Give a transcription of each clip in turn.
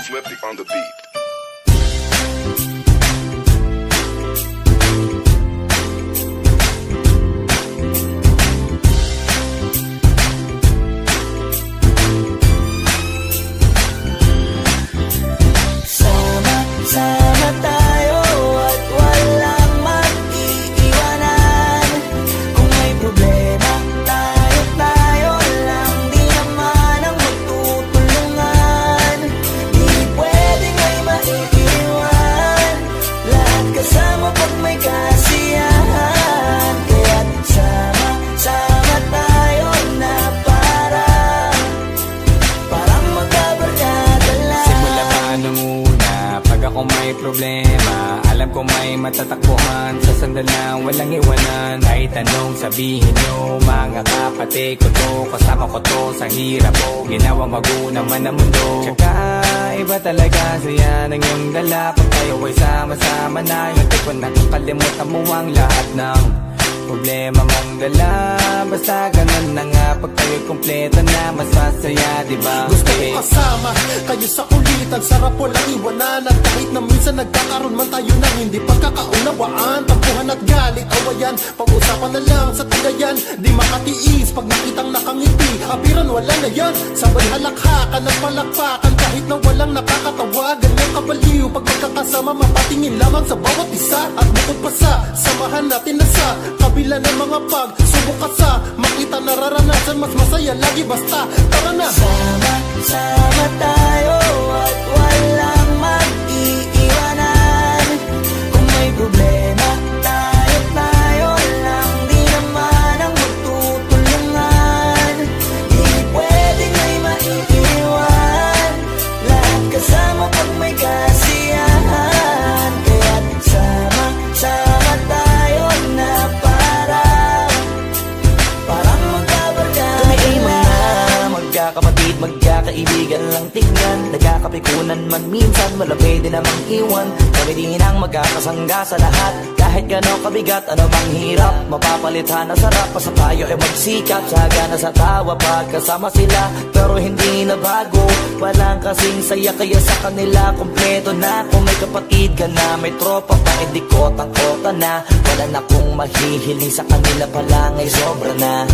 Swifty on the beat. Sama tayo at walang mag-iiwanan. Kung may problema, tayo lang. Di naman ang magtutulungan. Di pwedeng may maiiwan. Lahat kasama pag may kasiyahan. Kaya't sama tayo na parang magkabarkada lang. Simula pa nung pag ako may problema, alam ko may matatakbuhan. Sa sandalang walang iwanan. Kahit anong sabihin nyo, mga kapatid ko to, kasama ko to sa hirap ko. Ginawa magunang man ang mundo. Tsaka iba talaga saya ng iyong dala. Pag tayo ay sama-sama na, yung tipo nakakalimutan mo ang lahat ng problema mong dala. Basta ganun na nga, pag tayo'y kumpleto na, mas masaya, diba? Gusto ko kasama kayo sa kulitan, sarap walang iwanan. At kahit na minsan nagkakaroon man tayo ng hindi pagkakaunawaan, tampuhan at galit, awayan, pag-usapan na lang sa tagayan. Di makatiis pag nakitang nakangiti, apiran wala na yan. Sabay halakhakan at palakpakan, kahit na walang nakakatawa. Ganyang kabaliw pag magkakasama, mapatingin lamang sa bawat isa. At bukod pa sa samahan natin na sa kabila ng mga pagsubok ka sa makita nararanasan, mas masaya lagi basta tara na. Sama tayo at walang mag-iiwanan. Kung may problema, tayo lang. Di naman ang magtutulungan. Di pwedeng may maiiwan. Lahat kasama pag may kasiyahan. Kaya't sama tayo na parang magkabarkada. Kami ay mga magkakapatid, magkakaibigan lang tingnan. Nagkakapikunan man minsan, wala pwede namang iwan. Kami din ang magkakasangga sa lahat. Kahit gano'ng kabigat, ano bang hirap, mapapalitan na sarap. Basta tayo ay magsikap, sagana sa tawa pagkasama sila. Pero hindi na bago, walang kasing saya. Kaya sa kanila kompleto na. Kung may kapatid ka na, may tropa pa, hindi kotang-kota na. Wala na kong mahihiling sa kanila pala, ngay sobra na.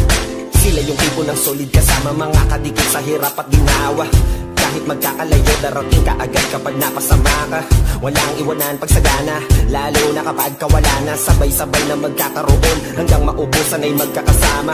Sila yung tipo ng solid kasama, mga kadikit sa hirap at ginawa. Kahit magkakalayo, darating ka agad kapag napasama ka. Walang iwanan pag sagana, lalo na kapag kawala na. Sabay-sabay na magkakaroon hanggang maubusan ay magkakasama.